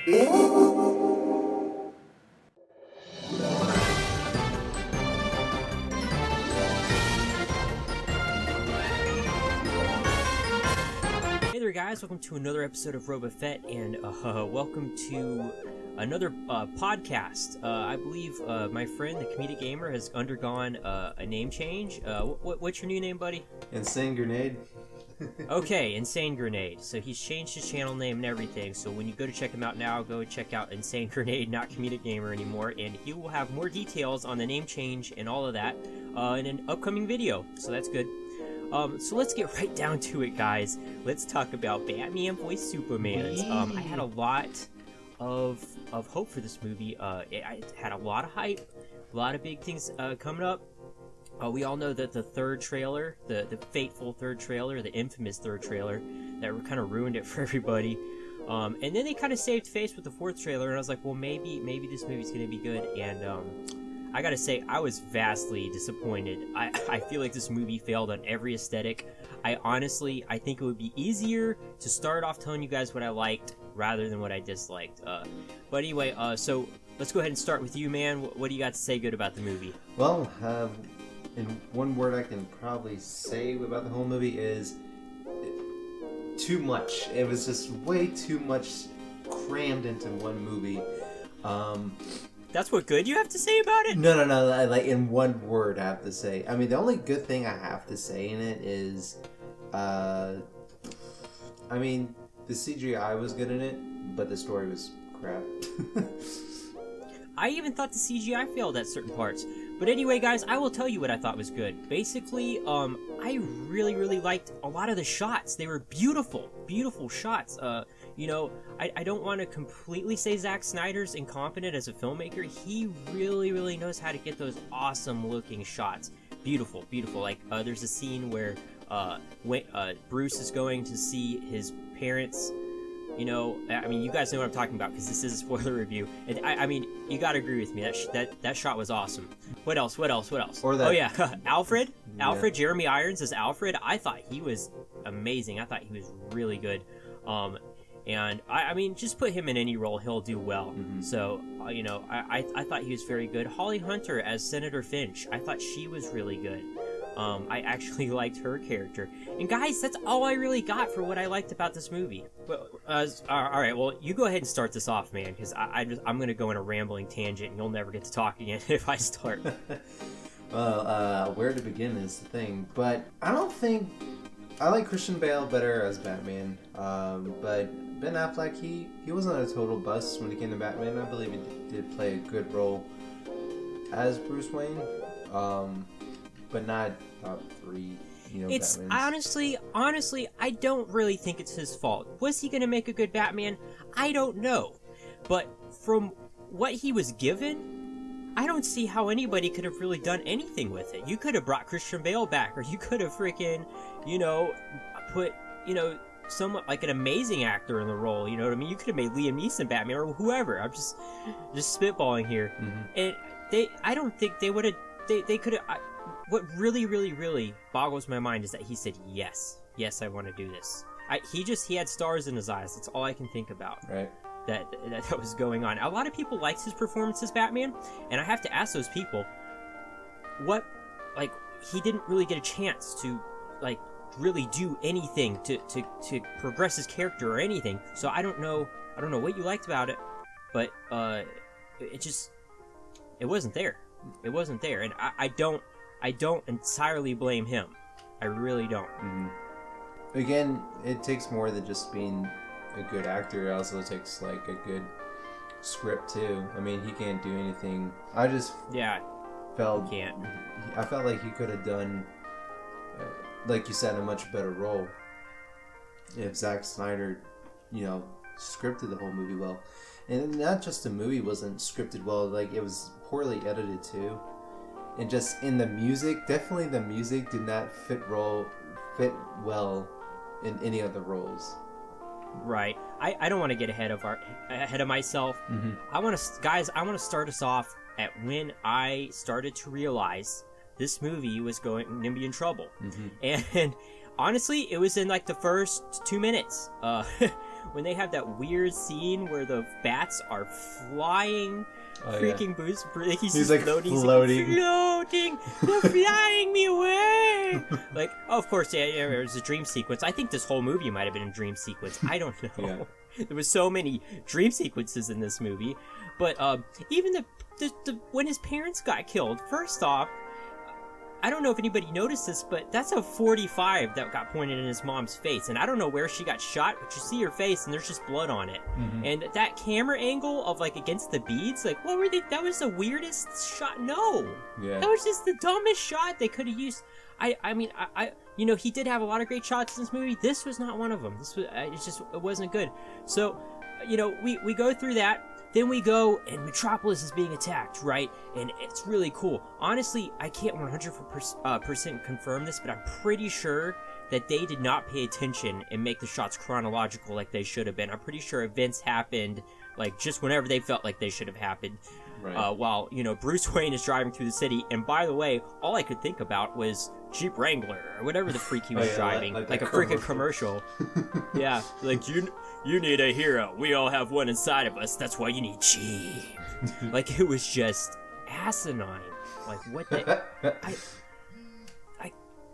Hey there guys, welcome to another episode of RobaFett, and welcome to another podcast. I believe my friend, the Comedic Gamer, has undergone a name change. What's your new name, buddy? Insane Grenade. Okay, Insane Grenade. So he's changed his channel name and everything, so when you go to check him out now, go check out Insane Grenade, not Comedic Gamer anymore, and he will have more details on the name change and all of that in an upcoming video, so that's good. So let's get right down to it, guys. Let's talk about Batman vs Superman. I had a lot of hope for this movie. I had a lot of hype, a lot of big things coming up. We all know that the third trailer, the fateful third trailer, the infamous third trailer, that kind of ruined it for everybody. And then they kind of saved face with the fourth trailer, and I was like, well, maybe this movie's gonna be good. And I gotta say, I was vastly disappointed. I feel like this movie failed on every aesthetic. I think it would be easier to start off telling you guys what I liked rather than what I disliked. But anyway, so let's go ahead and start with you, man. What do you got to say good about the movie? Well, in one word I can probably say about the whole movie is too much. It was just way too much crammed into one movie. That's what good you have to say about it? No. Like, in one word I have to say. I mean, the only good thing I have to say in it is, I mean, the CGI was good in it, but the story was crap. I even thought the CGI failed at certain parts. But anyway, guys, I will tell you what I thought was good. Basically, I really liked a lot of the shots. They were beautiful shots. You know, I don't want to completely say Zack Snyder's incompetent as a filmmaker. He really knows how to get those awesome-looking shots. Beautiful. Like, there's a scene where when Bruce is going to see his parents. You know, I mean, you guys know what I'm talking about because this is a spoiler review. And I mean, you gotta agree with me. That shot was awesome. What else? Or that, oh yeah, Alfred, Jeremy Irons as Alfred. I thought he was amazing. I thought he was really good. And I mean, just put him in any role, he'll do well. Mm-hmm. So, you know, I thought he was very good. Holly Hunter as Senator Finch. I thought she was really good. I actually liked her character. And guys, that's all I really got for what I liked about this movie. But, alright, well, you go ahead and start this off, man, because I'm going to go on a rambling tangent, and you'll never get to talk again if I start. Well, where to begin is the thing. But I don't think... I like Christian Bale better as Batman. But Ben Affleck, he wasn't a total bust when he came to Batman. I believe he did play a good role as Bruce Wayne. But not top 3, you know, it's Batmans. honestly, I don't really think it's his fault. Was he gonna make a good Batman? I don't know. But from what he was given, I don't see how anybody could have really done anything with it. You could have brought Christian Bale back, or you could have freaking, you know, put, you know, someone like an amazing actor in the role, you know what I mean? You could have made Liam Neeson Batman, or whoever. I'm just spitballing here. Mm-hmm. And I don't think they would have, they could have... What really boggles my mind is that he said, yes, I want to do this. He had stars in his eyes. That's all I can think about. Right. That was going on. A lot of people liked his performance as Batman, and I have to ask those people, he didn't really get a chance to, like, really do anything to progress his character or anything. So I don't know what you liked about it, but it wasn't there. It wasn't there, and I don't entirely blame him. I really don't. Mm-hmm. Again, it takes more than just being a good actor. It also takes, like, a good script, too. I mean, he can't do anything. I just felt... He can't. I felt like he could have done, like you said, a much better role if Zack Snyder, you know, scripted the whole movie well. And not just the movie wasn't scripted well, like, it was poorly edited, too. And just in the music, definitely the music did not fit well in any of the roles. Right. I don't want to get ahead of myself. Mm-hmm. I want to start us off at when I started to realize this movie was going to be in trouble. Mm-hmm. And honestly, it was in like the first 2 minutes. when they have that weird scene where the bats are flying. Freaking Bruce, he's like floating. They're flying me away. Like, oh, of course, yeah, it was a dream sequence. I think this whole movie might have been a dream sequence. I don't know. Yeah. There was so many dream sequences in this movie, but even the when his parents got killed. First off, I don't know if anybody noticed this, but that's a 45 that got pointed in his mom's face. And I don't know where she got shot, but you see her face and there's just blood on it. Mm-hmm. And that camera angle of, like, against the beads, like, what were they? That was the weirdest shot. No. Yeah. That was just the dumbest shot they could have used. I mean, you know, he did have a lot of great shots in this movie. This was not one of them. This was, it wasn't good. So, you know, we go through that. Then we go, and Metropolis is being attacked, right? And it's really cool. Honestly, I can't 100% confirm this, but I'm pretty sure that they did not pay attention and make the shots chronological like they should have been. I'm pretty sure events happened, like, just whenever they felt like they should have happened. Right. While, you know, Bruce Wayne is driving through the city. And by the way, all I could think about was Jeep Wrangler or whatever the freak he was driving. Like a freaking commercial. Yeah, like, you need a hero. We all have one inside of us. That's why you need Jeep. Like, it was just asinine. Like, what the...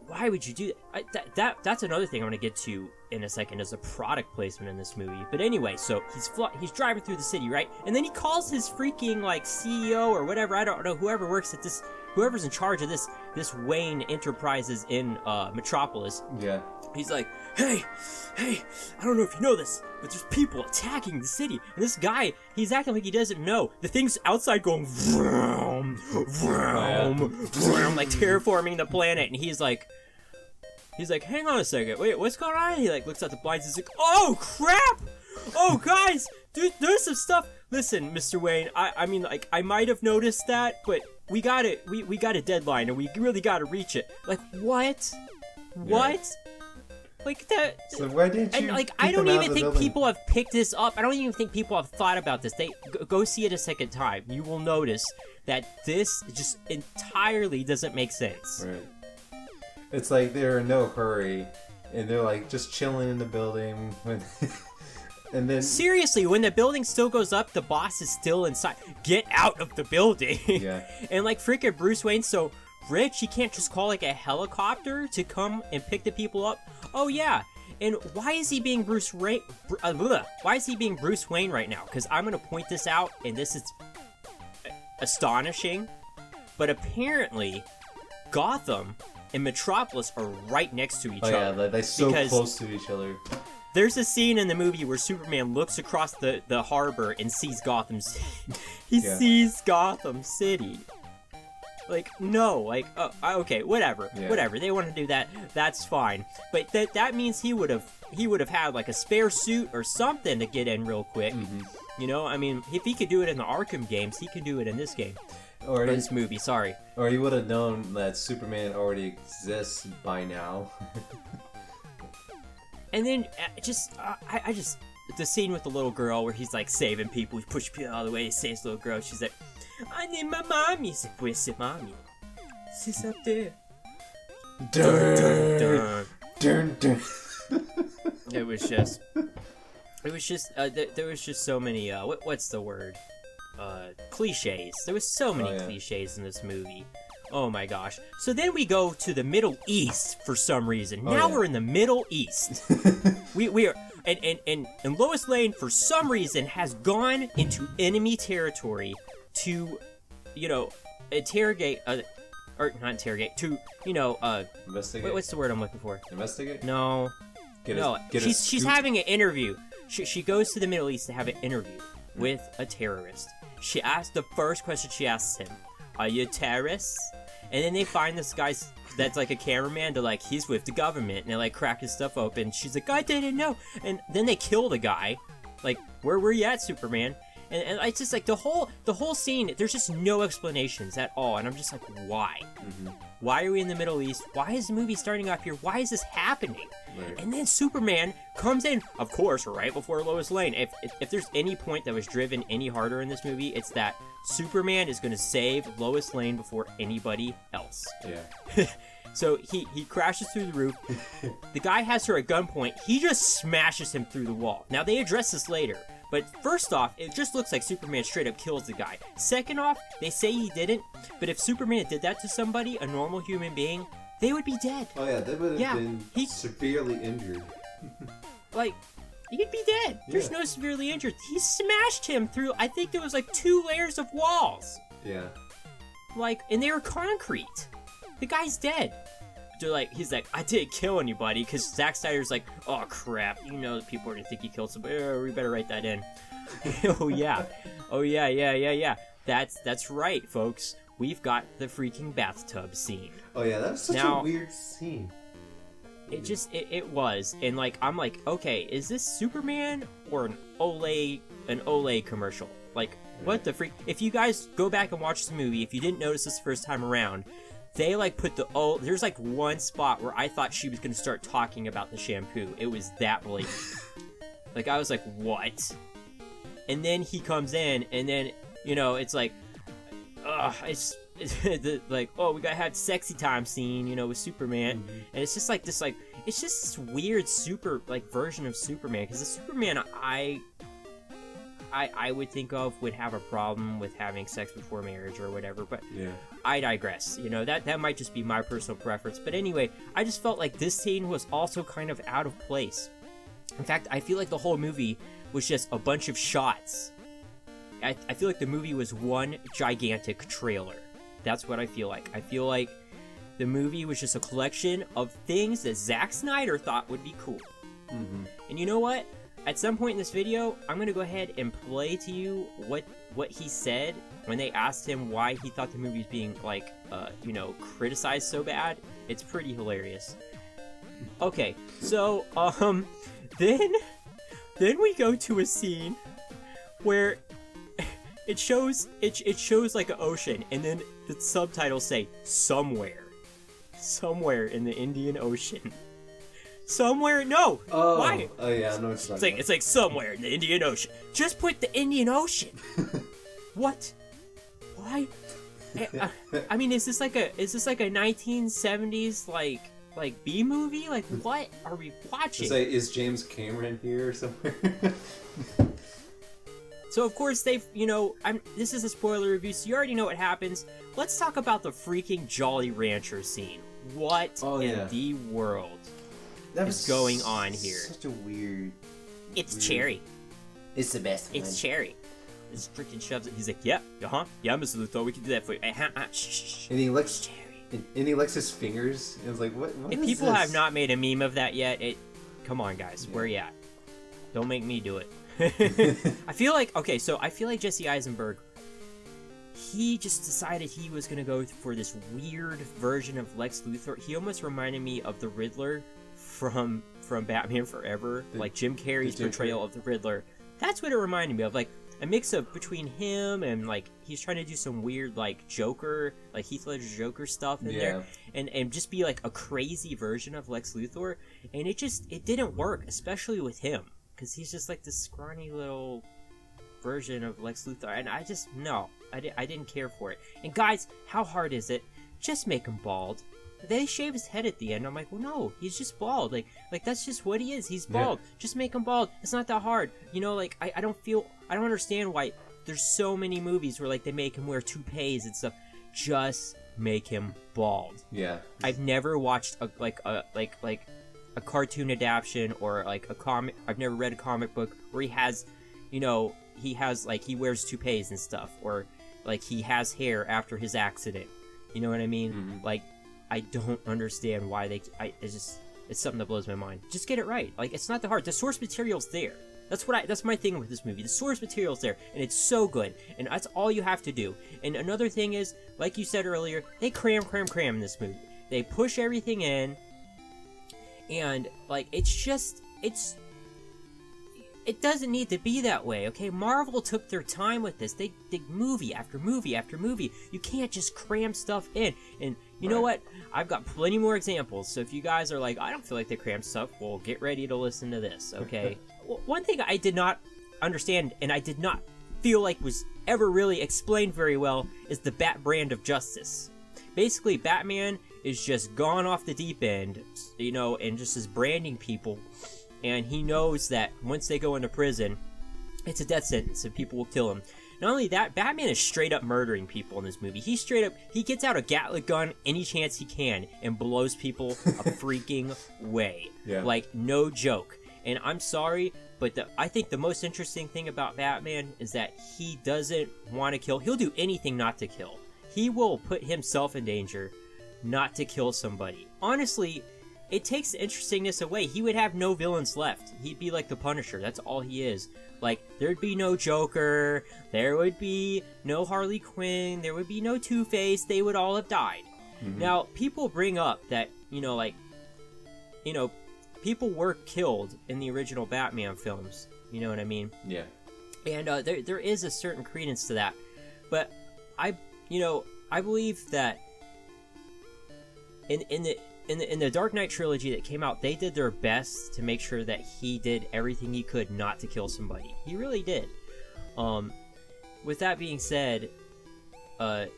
why would you do that? That's another thing I want to get to in a second, as a product placement in this movie. But anyway, so he's driving through the city, right? And then he calls his freaking, like, CEO or whatever, I don't know, whoever works at this, whoever's in charge of this Wayne Enterprises in Metropolis. Yeah. He's like, hey, I don't know if you know this, but there's people attacking the city. And this guy, he's acting like he doesn't know. The thing's outside going vroom, vroom, vroom, like terraforming the planet. And he's like, hang on a second, wait, what's going on? He like looks at the blinds, he's like, oh crap! Oh guys, dude, there's some stuff. Listen, Mr. Wayne, I mean, like, I might have noticed that, but we got a deadline and we really gotta reach it. Like, what? What? Yeah. Like that. So why didn't you? And like, I don't even think people have picked this up. I don't even think people have thought about this. They go see it a second time. You will notice that this just entirely doesn't make sense. Right. It's like they're in no hurry, and they're like just chilling in the building. When and then seriously, when the building still goes up, the boss is still inside. Get out of the building. Yeah. And like freaking Bruce Wayne's so rich, he can't just call like a helicopter to come and pick the people up. Oh yeah, and why is he being Bruce Wayne? Why is he being Bruce Wayne right now? Because I'm gonna point this out, and this is astonishing, but apparently Gotham and Metropolis are right next to each other. Oh yeah, they're so close to each other. There's a scene in the movie where Superman looks across the harbor and sees Gotham City. He sees Gotham City. Like, no, like, okay, whatever, whatever. They want to do that, that's fine. But that means he would have had like a spare suit or something to get in real quick. Mm-hmm. You know, I mean, if he could do it in the Arkham games, he can do it in this game. Or this movie, sorry. Or he would have known that Superman already exists by now. And then, I just, the scene with the little girl where he's like saving people, he pushes people out of the way, he saves the little girl, she's like, I need my mommy. Se puede mommy. She's up there. Dun, dun, dun. It was just there was just so many what's the word? Cliches. There was so many cliches in this movie. Oh my gosh. So then we go to the Middle East for some reason. Now we're in the Middle East. we are and Lois Lane for some reason has gone into enemy territory to, you know, interrogate, or not interrogate, to, you know, investigate. What's the word I'm looking for? Investigate? No. She's having an interview. She goes to the Middle East to have an interview with a terrorist. She asks, the first question she asks him, are you a terrorist? And then they find this guy that's like a cameraman. They're like, he's with the government. And they like crack his stuff open. She's like, I didn't know. And then they kill the guy. Like, where were you at, Superman? And it's just like the whole scene, there's just no explanations at all, and I'm just like, why? Why are we in the Middle East? Why is the movie starting off here? Why is this happening? Right. And then Superman comes in, of course, right before Lois Lane. If there's any point that was driven any harder in this movie, it's that Superman is going to save Lois Lane before anybody else. Yeah. So he crashes through the roof. The guy has her at gunpoint. He just smashes him through the wall. Now, they address this later. But first off, it just looks like Superman straight up kills the guy. Second off, they say he didn't. But if Superman did that to somebody, a normal human being, they would be dead. Oh yeah, they would have been severely injured. Like, he'd be dead. There's no severely injured. He smashed him through, I think there was like 2 layers of walls. Yeah. Like, and they were concrete. The guy's dead. He's like, I didn't kill anybody, because Zack Snyder's like, oh crap, you know that people are gonna think he killed somebody. We better write that in. Oh yeah. That's right, folks. We've got the freaking bathtub scene. Oh yeah, that was such a weird scene. It was, and like I'm like, okay, is this Superman or an Olay commercial? Like, what the freak? If you guys go back and watch the movie, if you didn't notice this first time around, they like put there's like one spot where I thought she was gonna start talking about the shampoo. It was that blatant. Like, I was like, what? And then he comes in, and then, you know, it's like, it's like, oh, we gotta have sexy time scene, you know, with Superman. And it's just like this, like, it's just this weird version of Superman, because the Superman I would think of would have a problem with having sex before marriage or whatever, but I digress. You know, that might just be my personal preference. But anyway, I just felt like this scene was also kind of out of place. In fact, I feel like the whole movie was just a bunch of shots. I feel like the movie was one gigantic trailer. That's what I feel like. I feel like the movie was just a collection of things that Zack Snyder thought would be cool. And you know what? At some point in this video, I'm going to go ahead and play to you what he said when they asked him why he thought the movie was being, like, you know, criticized so bad. It's pretty hilarious. Okay, so, then we go to a scene where it shows like an ocean, and then the subtitles say, somewhere in the Indian Ocean. Somewhere? No. Oh. Why? Oh yeah, I know what you're talking about. It's like somewhere in the Indian Ocean. Just put the Indian Ocean. What? Why? I mean, is this like a 1970s like B movie? Like, what are we watching? It's like, is James Cameron here or somewhere? So of course they've, you know, this is a spoiler review, so you already know what happens. Let's talk about the freaking Jolly Rancher scene. What in the world is going on here? Such a weird. It's Cherry. It's the best one. It's Cherry. This freaking shoves it. He's like, yeah, yeah, Mr. Luthor, we can do that for you. Shh. And he licks his fingers. And it's like, what if is people this? have not made a meme of that yet, come on, guys, where you at? Don't make me do it. I feel like Jesse Eisenberg, he just decided he was gonna go for this weird version of Lex Luthor. He almost reminded me of the Riddler from Batman Forever, like Jim Carrey's portrayal of the Riddler. That's what it reminded me of, like a mix of between him and like he's trying to do some weird like Joker, like Heath Ledger's Joker stuff in there, and just be like a crazy version of Lex Luthor, and it didn't work, especially with him. Because he's just like this scrawny little version of Lex Luthor. And I didn't care for it. And guys, how hard is it? Just make him bald. They shave his head at the end. I'm like, well, no, he's just bald. Like that's just what he is. He's bald. Yeah. Just make him bald. It's not that hard. You know, like, I don't understand why there's so many movies where, like, they make him wear toupees and stuff. Just make him bald. Yeah. I've never watched a cartoon adaptation or like a comic. I've never read a comic book where he has, you know, he wears toupees and stuff, or like he has hair after his accident. You know what I mean? Mm-hmm. Like, I don't understand why it's something that blows my mind. Just get it right. Like, it's not that hard. The source material's there. That's my thing with this movie. The source material's there, and it's so good, and that's all you have to do. And another thing is, like you said earlier, they cram in this movie. They push everything in. And, like, it doesn't need to be that way, okay? Marvel took their time with this. They did movie after movie after movie. You can't just cram stuff in. And you know what? I've got plenty more examples. So if you guys are like, I don't feel like they cram stuff, well, get ready to listen to this, okay? One thing I did not understand, and I did not feel like was ever really explained very well, is the Bat brand of justice. Basically, Batman is just gone off the deep end, you know, and just is branding people. And he knows that once they go into prison, it's a death sentence and people will kill him. Not only that, Batman is straight up murdering people in this movie. He gets out a Gatling gun any chance he can and blows people a freaking way. Yeah. Like, no joke. And I'm sorry, but I think the most interesting thing about Batman is that he doesn't want to kill. He'll do anything not to kill. He will put himself in danger not to kill somebody. Honestly, it takes the interestingness away. He would have no villains left. He'd be like the Punisher. That's all he is. Like, there'd be no Joker. There would be no Harley Quinn. There would be no Two-Face. They would all have died. Mm-hmm. Now, people bring up that, people were killed in the original Batman films. You know what I mean? Yeah. And there is a certain credence to that. But I believe that in the Dark Knight trilogy that came out, they did their best to make sure that he did everything he could not to kill somebody. He really did. With that being said, I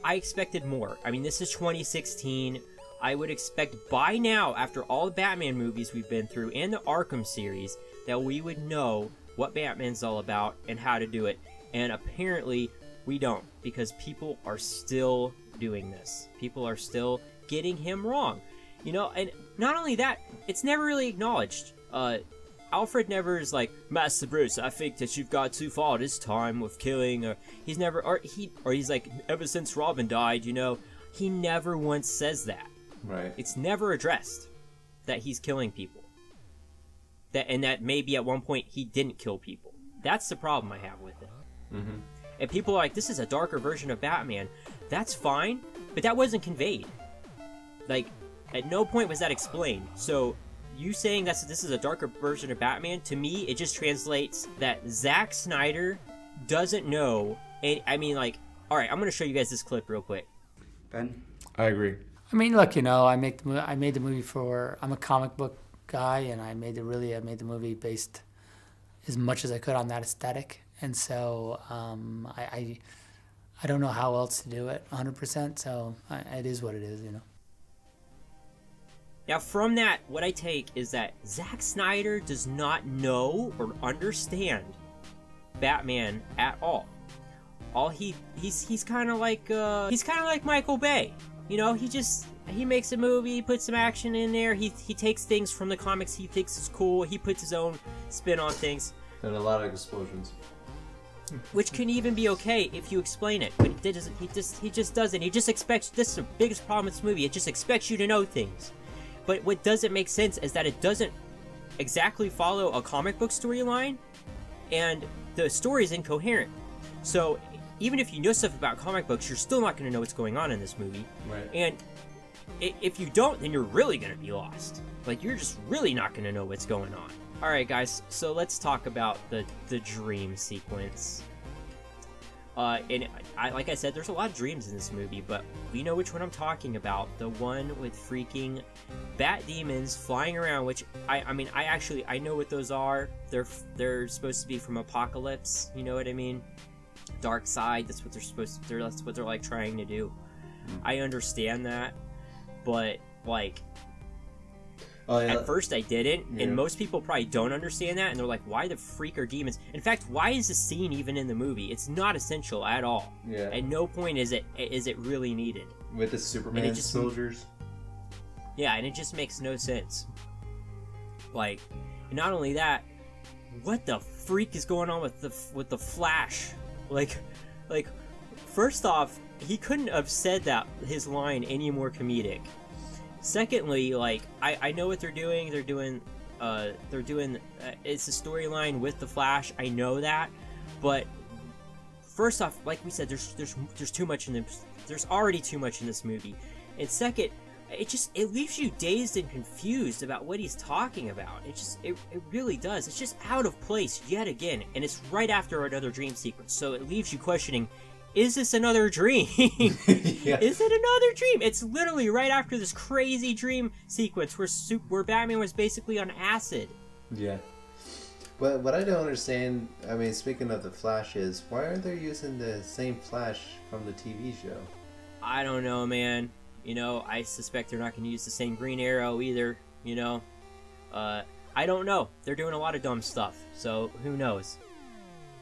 expected more. I mean, this is 2016. I would expect by now, after all the Batman movies we've been through and the Arkham series, that we would know what Batman's all about and how to do it. And apparently, we don't, because people are still doing this. People are still getting him wrong, and not only that, it's never really acknowledged. Alfred never is like, Master Bruce, I think that you've got too far this time with killing, or he's like, ever since Robin died, he never once says that. Right. It's never addressed that he's killing people. And that maybe at one point he didn't kill people. That's the problem I have with it. Mm-hmm. And people are like, this is a darker version of Batman. That's fine, but that wasn't conveyed. Like, at no point was that explained. So, you saying that this is a darker version of Batman, to me, it just translates that Zack Snyder doesn't know. And I mean, like, alright, I'm going to show you guys this clip real quick. Ben? I agree. I mean, look, I made the movie I'm a comic book guy, and I made the movie based as much as I could on that aesthetic. And so, I don't know how else to do it 100%, so it is what it is, Now, from that, what I take is that Zack Snyder does not know or understand Batman at all. He's kind of like Michael Bay. He makes a movie, puts some action in there. He takes things from the comics he thinks is cool. He puts his own spin on things. And a lot of explosions. Which can even be okay if you explain it, but he just doesn't. He just expects. This is the biggest problem with this movie. It just expects you to know things. But what doesn't make sense is that it doesn't exactly follow a comic book storyline, and the story is incoherent. So even if you know stuff about comic books, you're still not going to know what's going on in this movie. Right. And if you don't, then you're really going to be lost. Like, you're just really not going to know what's going on. All right, guys. So let's talk about the dream sequence. And like I said, there's a lot of dreams in this movie, but we know which one I'm talking about. The one with freaking bat demons flying around, which I know what those are. They're supposed to be from Apocalypse. You know what I mean? Dark Side. That's what they're supposed to. That's what they're like trying to do. I understand that, but like. At first I didn't, and most people probably don't understand that, and they're like, why the freak are demons? In fact, why is this scene even in the movie? It's not essential at all. Yeah. At no point is it really needed. With the Superman soldiers? Yeah, and it just makes no sense. Like, not only that, what the freak is going on with the Flash? Like, first off, he couldn't have said that, his line, any more comedic. Secondly, like, I know what they're doing. They're doing it's a storyline with the Flash. I know that, but first off, like we said, there's too much in this. There's already too much in this movie. And second, it leaves you dazed and confused about what he's talking about. It really does. It's just out of place yet again, and it's right after another dream sequence, so it leaves you questioning, is this another dream? Yeah. Is it another dream? It's literally right after this crazy dream sequence where Batman was basically on acid. Yeah. But what I don't understand, I mean, speaking of the Flash, is why are they using the same Flash from the TV show? I don't know, man. You know, I suspect they're not going to use the same Green Arrow either, you know. I don't know. They're doing a lot of dumb stuff, so who knows.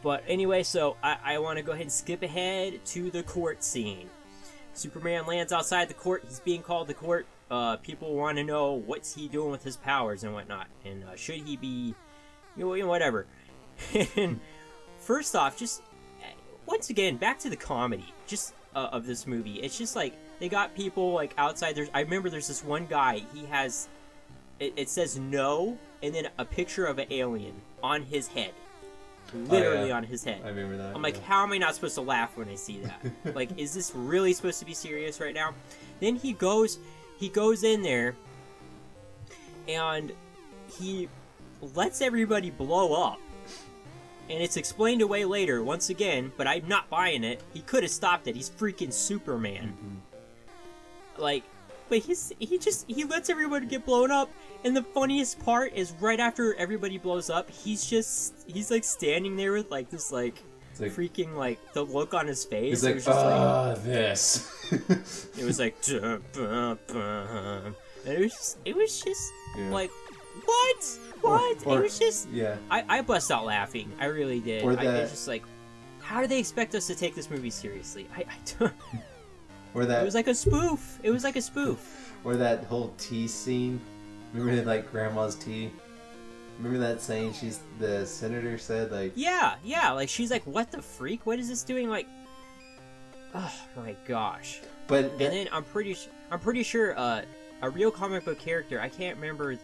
But anyway, so I want to go ahead and skip ahead to the court scene. Superman lands outside the court. He's being called to court. People want to know what's he doing with his powers and whatnot. And should he be, you know, whatever. And first off, just once again, back to the comedy just of this movie. It's just like they got people like outside. I remember there's this one guy. He has, it says no, and then a picture of an alien on his head. Literally on his head. I remember that. I'm like, how am I not supposed to laugh when I see that? Like, is this really supposed to be serious right now? Then he goes in there, and he lets everybody blow up. And it's explained away later, once again, but I'm not buying it. He could have stopped it. He's freaking Superman. Mm-hmm. Like, but he lets everybody get blown up. And the funniest part is right after everybody blows up, he's like standing there with like this like freaking like the look on his face. He's like, this. It was like, and it was just yeah. like, what? It was just, yeah. I bust out laughing. I really did. Or that, I was just like, how do they expect us to take this movie seriously? I don't. Or that. It was like a spoof. It was like a spoof. Or that whole tea scene. Remember like Grandma's tea? Remember that saying the senator said like... Yeah, like she's like, what the freak? What is this doing? Like, oh my gosh. But and then I'm pretty sure a real comic book character, I can't remember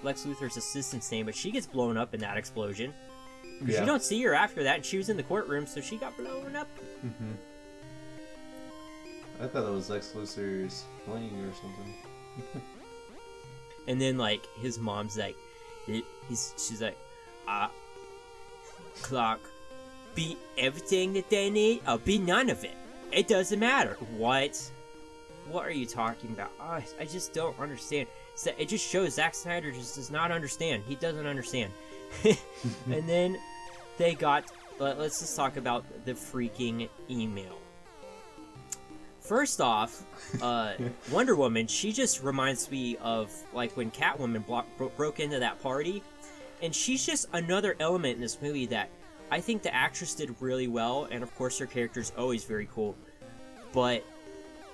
Lex Luthor's assistant's name, but she gets blown up in that explosion. Yeah. You don't see her after that, and she was in the courtroom, so she got blown up. Mm-hmm. I thought it was Lex Luthor's plane or something. And then, like, his mom's like, she's like, Clark, be everything that they need, or be none of it. It doesn't matter. What are you talking about? Oh, I just don't understand. It just shows Zack Snyder just does not understand. He doesn't understand. And then they got, let's just talk about the freaking email. First off, Wonder Woman, she just reminds me of, like, when Catwoman broke into that party. And she's just another element in this movie that I think the actress did really well. And, of course, her character's always very cool. But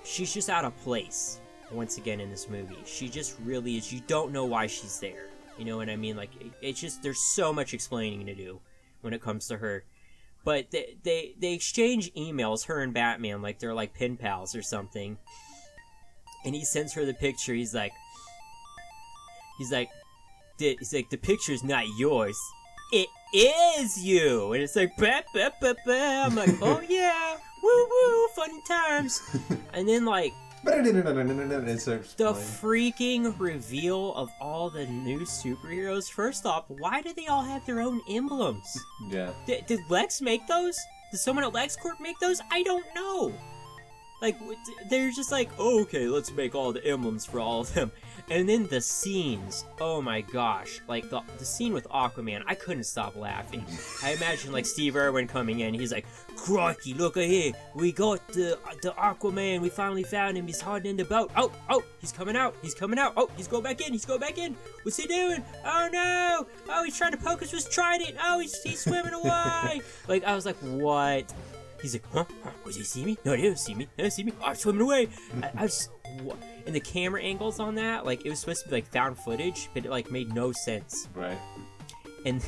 she's just out of place, once again, in this movie. She just really is. You don't know why she's there. You know what I mean? Like, it's just, there's so much explaining to do when it comes to her. But they exchange emails, her and Batman, like they're like pen pals or something. And he sends her the picture. He's like, the picture's not yours. It is you. And it's like, bah, bah, bah, bah. I'm like, oh yeah, woo woo, fun times. And then like, the freaking reveal of all the new superheroes. First off, why do they all have their own emblems? Yeah. Did Lex make those? Did someone at LexCorp make those? I don't know. Like, they're just like, oh, okay, let's make all the emblems for all of them. And then the scenes, oh my gosh. Like, the scene with Aquaman, I couldn't stop laughing. I imagine, like, Steve Irwin coming in, he's like, crikey, look at here, we got the Aquaman, we finally found him, he's hiding in the boat. Oh, he's coming out, oh, he's going back in, what's he doing? Oh no, oh, he's trying to poke us with his trident, oh, he's swimming away. Like, I was like, what? He's like, huh? Did he see me? No, he didn't see me. Oh, I'm swimming away. I was, what? And the camera angles on that, like, it was supposed to be, like, found footage, but it, like, made no sense. Right. And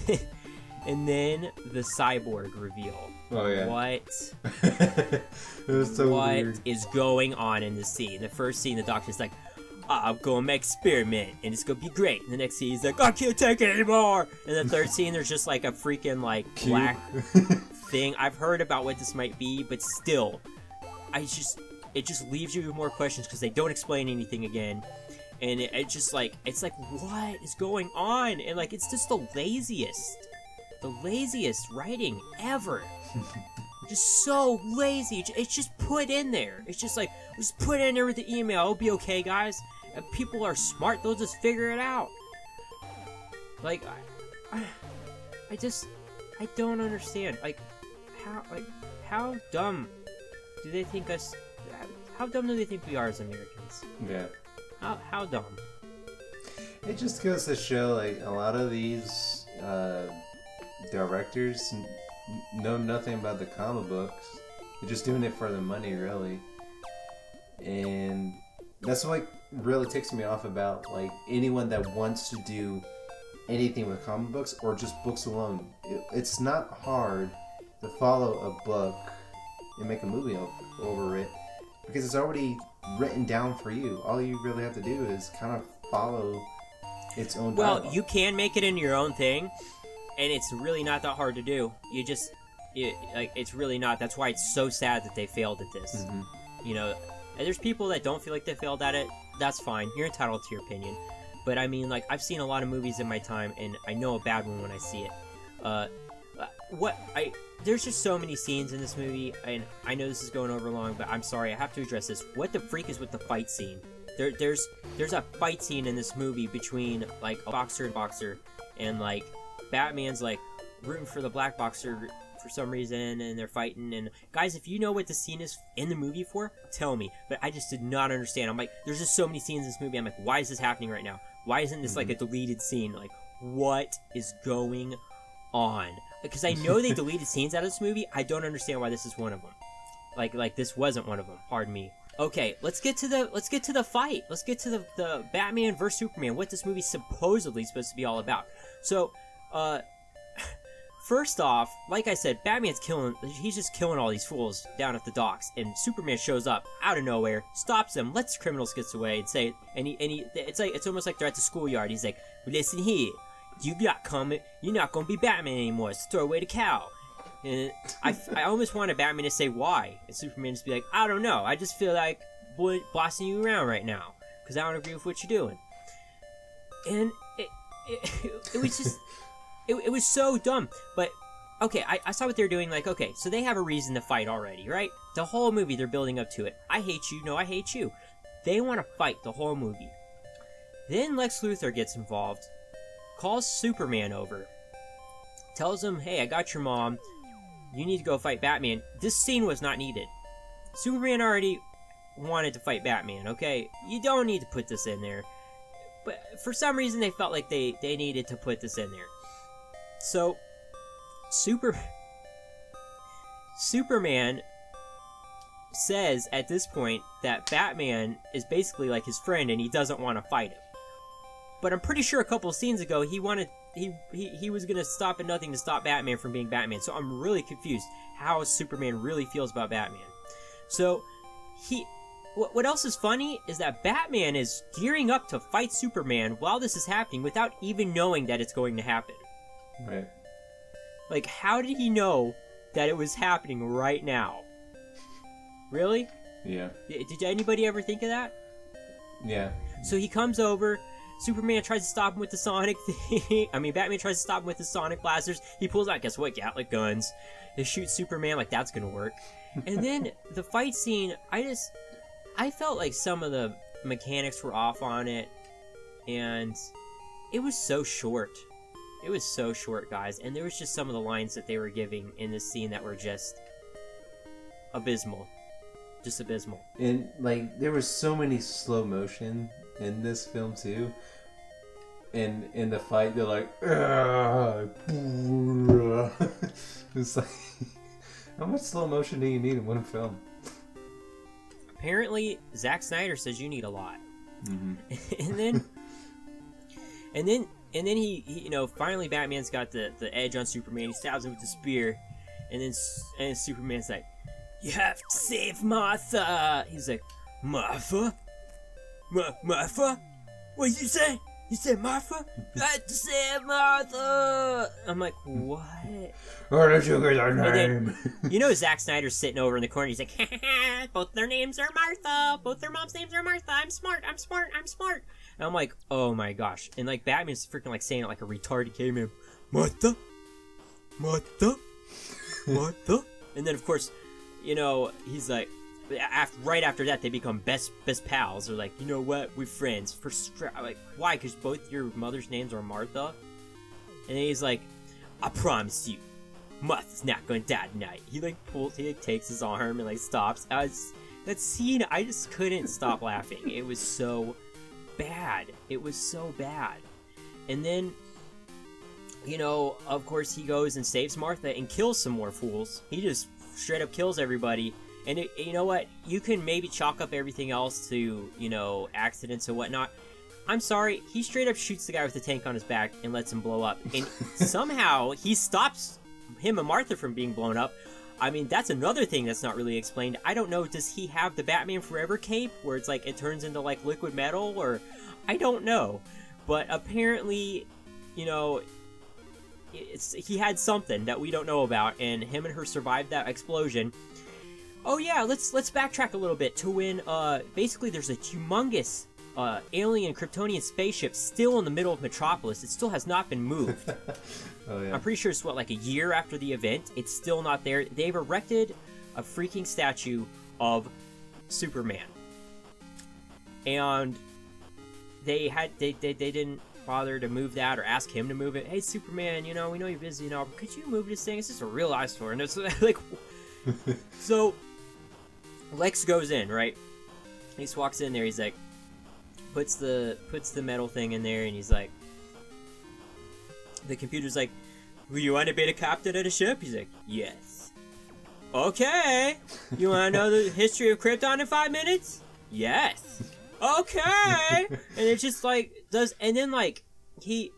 then the cyborg reveal. Oh, yeah. What? It was so weird. What is going on in the scene? The first scene, the doctor's like, I'm gonna make experiment, and it's gonna be great. And the next scene, he's like, I can't take it anymore. And the third scene, there's just, like, a freaking, like, black thing. I've heard about what this might be, but still, it just leaves you with more questions because they don't explain anything again. And it just like, it's like, what is going on? And like, it's just the laziest writing ever. Just so lazy. It's just put in there. It's just like, just put it in there with the email. It'll be okay, guys. If people are smart, they'll just figure it out. Like, I don't understand. Like, how dumb do they think us? How dumb do they think we are as Americans? Yeah. How dumb? It just goes to show, like, a lot of these directors know nothing about the comic books. They're just doing it for the money, really. And that's what really ticks me off about, like, anyone that wants to do anything with comic books or just books alone. It's not hard to follow a book and make a movie over it because it's already written down for you. All you really have to do is kind of follow its own dialogue. Well, you can make it into your own thing, and it's really not that hard to do. It's really not. That's why it's so sad that they failed at this. Mm-hmm. You know, and there's people that don't feel like they failed at it. That's fine. You're entitled to your opinion. But I mean, like, I've seen a lot of movies in my time, and I know a bad one when I see it. There's just so many scenes in this movie, and I know this is going over long, but I'm sorry, I have to address this. What the freak is with the fight scene? There's a fight scene in this movie between, like, a boxer and boxer, and, like, Batman's, like, rooting for the black boxer for some reason, and they're fighting, and guys, if you know what the scene is in the movie for, tell me. But I just did not understand. I'm like, there's just so many scenes in this movie, I'm like, why is this happening right now? Why isn't this like a deleted scene? Like, what is going on? Because I know they deleted scenes out of this movie. I don't understand why this is one of them. Like this wasn't one of them. Pardon me. Okay, let's get to the fight. Let's get to the Batman vs Superman. What this movie's supposedly supposed to be all about. So, first off, like I said, Batman's he's just killing all these fools down at the docks, and Superman shows up out of nowhere, stops them, lets the criminals get away, and it's almost like they're at the schoolyard. He's like, listen here, you're not gonna be Batman anymore, so throw away the cow. And I almost wanted Batman to say why, and Superman just be like, I don't know, I just feel like bossing you around right now, because I don't agree with what you're doing. And it was just... It was so dumb, but okay, I saw what they're doing, like, okay, so they have a reason to fight already, right? The whole movie, they're building up to it. I hate you, no, I hate you. They want to fight the whole movie. Then Lex Luthor gets involved, calls Superman over, tells him, hey, I got your mom, you need to go fight Batman. This scene was not needed. Superman already wanted to fight Batman, okay? You don't need to put this in there. But for some reason, they felt like they needed to put this in there. So, Superman says at this point that Batman is basically like his friend and he doesn't want to fight him. But I'm pretty sure a couple of scenes ago he was going to stop at nothing to stop Batman from being Batman. So I'm really confused how Superman really feels about Batman. So, what else is funny is that Batman is gearing up to fight Superman while this is happening without even knowing that it's going to happen. Right. Like, how did he know that it was happening right now? Really? Yeah. Did anybody ever think of that? Yeah. So he comes over, Superman tries to stop him with the sonic thing. Batman tries to stop him with the sonic blasters. He pulls out, guess what, Gatling guns. They shoot Superman like that's gonna work. And then the fight scene, I felt like some of the mechanics were off on it, and it was so short. It was so short, guys, and there was just some of the lines that they were giving in this scene that were just abysmal. Just abysmal. And, like, there was so many slow motion in this film, too. And in the fight, they're like, it's like, how much slow motion do you need in one film? Apparently, Zack Snyder says you need a lot. Mm-hmm. and then he finally Batman's got the edge on Superman. He stabs him with the spear, and then Superman's like, you have to save Martha. He's like, Martha? Martha? What did you say? You said Martha? I said Martha! I'm like, what? Where did you get our And name? then, Zack Snyder's sitting over in the corner. He's like, both their names are Martha. Both their mom's names are Martha. I'm smart. I'm smart. I'm smart. And I'm like, oh my gosh. And like Batman's freaking like saying it like a retarded caveman. Martha? Martha? Martha? And then of course, he's like, right after that, they become best pals. They're like, you know what? We're friends. I'm like, why? Because both your mother's names are Martha? And then he's like, I promise you, Martha's not going to die tonight. He takes his arm and like stops. That scene, I just couldn't stop laughing. It was so bad. It was so bad. And then, of course, he goes and saves Martha and kills some more fools. He just straight up kills everybody. And you know what? You can maybe chalk up everything else to, accidents and whatnot. I'm sorry, he straight up shoots the guy with the tank on his back and lets him blow up. And somehow he stops him and Martha from being blown up. I mean, that's another thing that's not really explained. I don't know, does he have the Batman Forever cape where it's like it turns into like liquid metal, or I don't know. But apparently, he had something that we don't know about, and him and her survived that explosion. Oh yeah, let's backtrack a little bit to when basically there's a humongous alien Kryptonian spaceship still in the middle of Metropolis. It still has not been moved. Oh yeah. I'm pretty sure it's like a year after the event. It's still not there. They've erected a freaking statue of Superman, and they didn't bother to move that or ask him to move it. Hey Superman, we know you're busy and all, but could you move this thing? It's just a real eyesore. And it's like, so Lex goes in, right? He just walks in there. He's like, puts the metal thing in there, and he's like, the computer's like, "Will you want to be the captain of the ship?" He's like, "Yes." "Okay. You want to know the history of Krypton in 5 minutes?" "Yes." "Okay." And it just like does, and then like he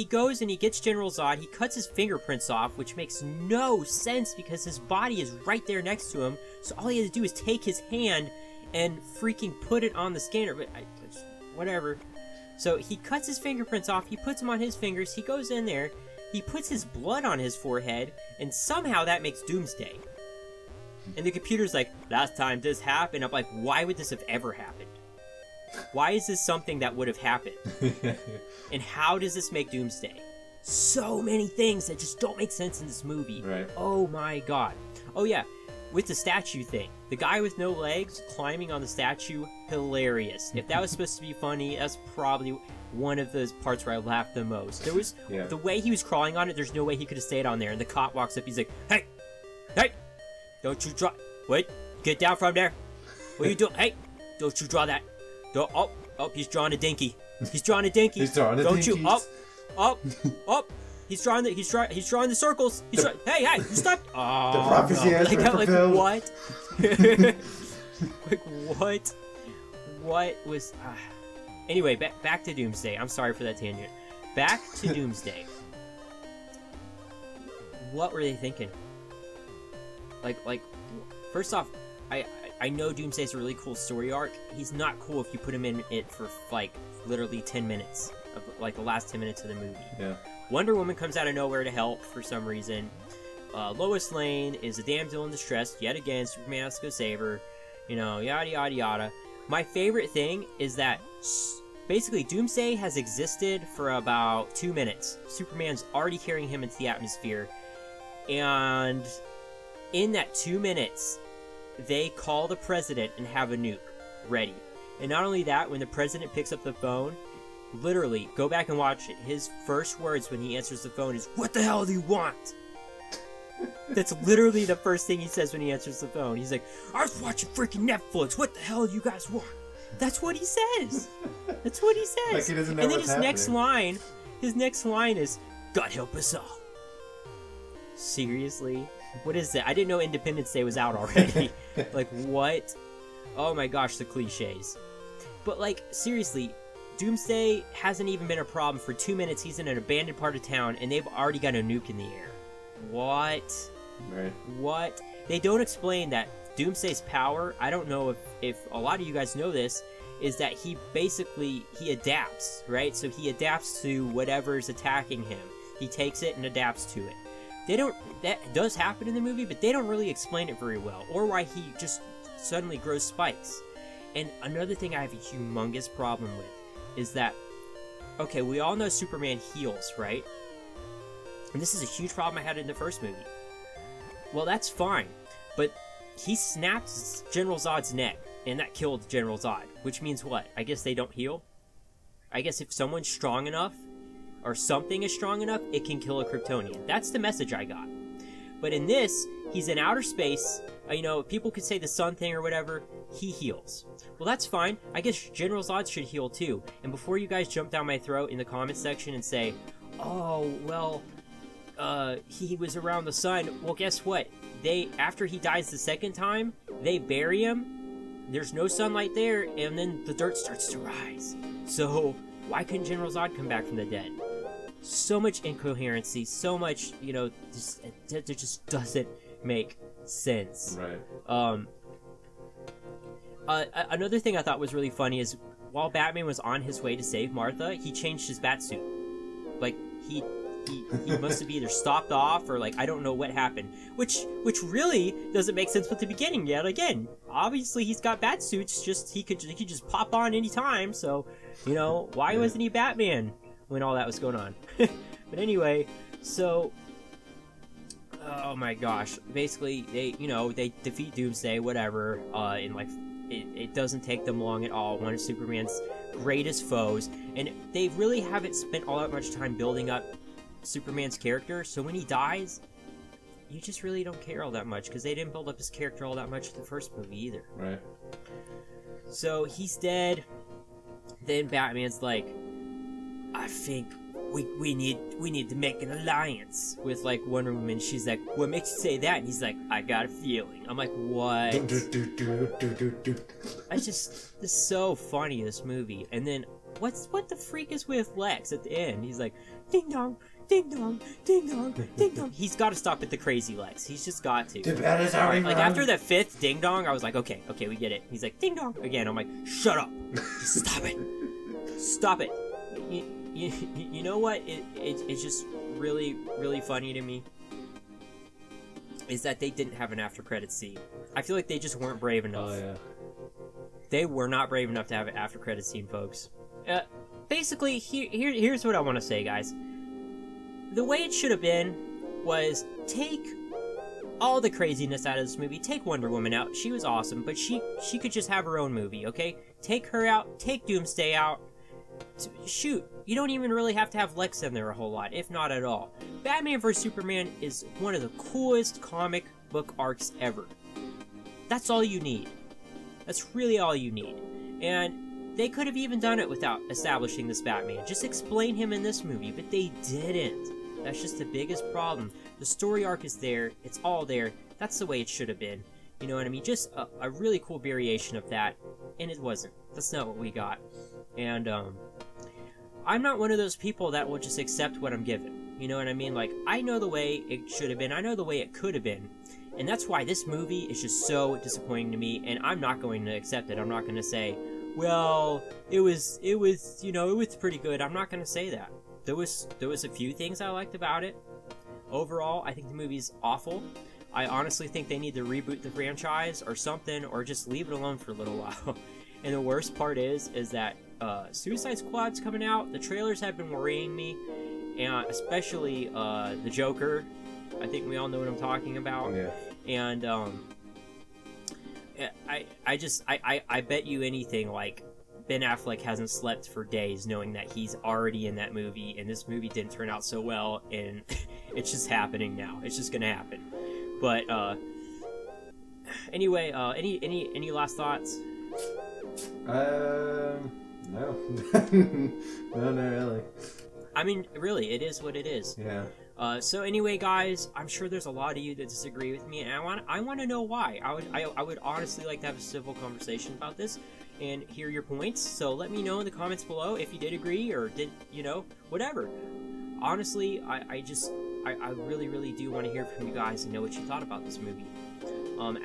goes and he gets General Zod. He cuts his fingerprints off, which makes no sense because his body is right there next to him. So all he has to do is take his hand and freaking put it on the scanner. But whatever. So he cuts his fingerprints off. He puts them on his fingers. He goes in there. He puts his blood on his forehead, and somehow that makes Doomsday. And the computer's like, "Last time this happened." I'm like, why would this have ever happened? Why is this something that would have happened? And how does this make Doomsday? So many things that just don't make sense in this movie. Right. Oh my god. Oh yeah, with the statue thing. The guy with no legs climbing on the statue, hilarious. If that was supposed to be funny, that's probably one of those parts where I laughed the most. There was, the way he was crawling on it, there's no way he could have stayed on there. And the cop walks up, he's like, "Hey! Hey! Don't you draw... Wait! Get down from there! What are you doing? Hey! Don't you draw that... Oh, he's drawing a dinky. He's drawing a dinky. He's drawing a Don't dinky. you... Up! He's drawing the circles. Hey, you stop! Oh, the prophecy has been fulfilled. What? Like what? What was? Anyway, back to Doomsday. I'm sorry for that tangent. Back to Doomsday. What were they thinking? Like, first off, I know Doomsday's a really cool story arc. He's not cool if you put him in it for like literally 10 minutes of like the last 10 minutes of the movie. Yeah. Wonder Woman comes out of nowhere to help for some reason. Lois Lane is a damsel in distress yet again. Superman has to go save her. Yada yada yada. My favorite thing is that basically Doomsday has existed for about 2 minutes. Superman's already carrying him into the atmosphere, and in that 2 minutes, they call the president and have a nuke ready. And not only that, when the president picks up the phone, literally, go back and watch it. His first words when he answers the phone is, "What the hell do you want?" That's literally the first thing he says when he answers the phone. He's like, "I was watching freaking Netflix. What the hell do you guys want?" That's what he says. That's what he says. Like he doesn't know and then what's his next line is, "God help us all." Seriously? What is that? I didn't know Independence Day was out already. Like, what? Oh my gosh, the cliches. But like, seriously, Doomsday hasn't even been a problem. For 2 minutes, he's in an abandoned part of town, and they've already got a nuke in the air. What? Right. What? They don't explain that Doomsday's power, I don't know if a lot of you guys know this, is that he adapts, right? So he adapts to whatever's attacking him. He takes it and adapts to it. That does happen in the movie, but they don't really explain it very well, or why he just suddenly grows spikes. And another thing I have a humongous problem with is that, okay, we all know Superman heals, right? And this is a huge problem I had in the first movie. Well, that's fine, but he snaps General Zod's neck, and that killed General Zod, which means what? I guess they don't heal? I guess if someone's strong enough, or something is strong enough, it can kill a Kryptonian. That's the message I got. But in this, he's in outer space. People could say the sun thing or whatever. He heals. Well, that's fine. I guess General Zod should heal too. And before you guys jump down my throat in the comments section and say, oh, well, he was around the sun. Well, guess what? After he dies the second time, they bury him. There's no sunlight there, and then the dirt starts to rise. So why couldn't General Zod come back from the dead? So much incoherency, so much, it just doesn't make sense. Right. Another thing I thought was really funny is while Batman was on his way to save Martha, he changed his batsuit. Like, he must have either stopped off or, like, I don't know what happened. Which really doesn't make sense with the beginning yet again. Obviously, he's got batsuits, he could just pop on any time, so, why wasn't he Batman when all that was going on? But anyway, so, oh my gosh, basically, they defeat Doomsday, whatever, and, like, it doesn't take them long at all. One of Superman's greatest foes, and they really haven't spent all that much time building up Superman's character, so when he dies, you just really don't care all that much, because they didn't build up his character all that much in the first movie either. Right. So he's dead. Then Batman's like, I think we need to make an alliance with, like, Wonder Woman. She's like, what makes you say that? And he's like, I got a feeling. I'm like, what? It's so funny, this movie. And then what the freak is with Lex at the end? He's like, ding dong, ding dong, ding dong, ding dong. He's got to stop at the crazy Lex. He's just got to. Like, after the 5th ding dong, I was like, okay, we get it. He's like, ding dong again. I'm like, shut up. Just stop it. Stop it. You know what? It's just really, really funny to me is that they didn't have an after credits scene. I feel like they just weren't brave enough. Oh, yeah. They were not brave enough to have an after credits scene, folks. Basically, here's what I want to say, guys. The way it should have been was take all the craziness out of this movie. Take Wonder Woman out. She was awesome, but she could just have her own movie, okay? Take her out. Take Doomsday out. Shoot, you don't even really have to have Lex in there a whole lot, if not at all. Batman vs. Superman is one of the coolest comic book arcs ever. That's all you need. That's really all you need. And they could have even done it without establishing this Batman. Just explain him in this movie, but they didn't. That's just the biggest problem. The story arc is there. It's all there. That's the way it should have been. You know what I mean? Just a really cool variation of that, and it wasn't. That's not what we got. And, I'm not one of those people that will just accept what I'm given. You know what I mean? Like, I know the way it should have been. I know the way it could have been. And that's why this movie is just so disappointing to me, and I'm not going to accept it. I'm not going to say, well, it was pretty good. I'm not going to say that. There was a few things I liked about it. Overall, I think the movie's awful. I honestly think they need to reboot the franchise or something, or just leave it alone for a little while. And the worst part is that Suicide Squad's coming out. The trailers have been worrying me, and especially the Joker. I think we all know what I'm talking about. Yeah. And I bet you anything, like, Ben Affleck hasn't slept for days knowing that he's already in that movie, and this movie didn't turn out so well, and it's just happening now. It's just gonna happen. But anyway, any last thoughts? No. No, not really. I mean, really, it is what it is. Yeah. So anyway, guys, I'm sure there's a lot of you that disagree with me, and I want to know why. I would honestly like to have a civil conversation about this and hear your points. So let me know in the comments below if you did agree or did, whatever. Honestly, I really, really do want to hear from you guys and know what you thought about this movie.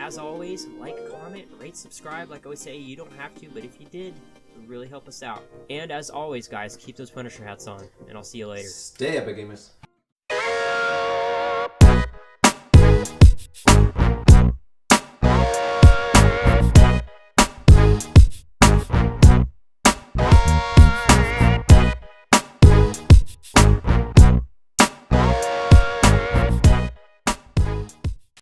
As always, like, comment, rate, subscribe. Like I always say, you don't have to, but if you did, would really help us out. And as always, guys, keep those Punisher hats on, and I'll see you later. Stay epic, gamers.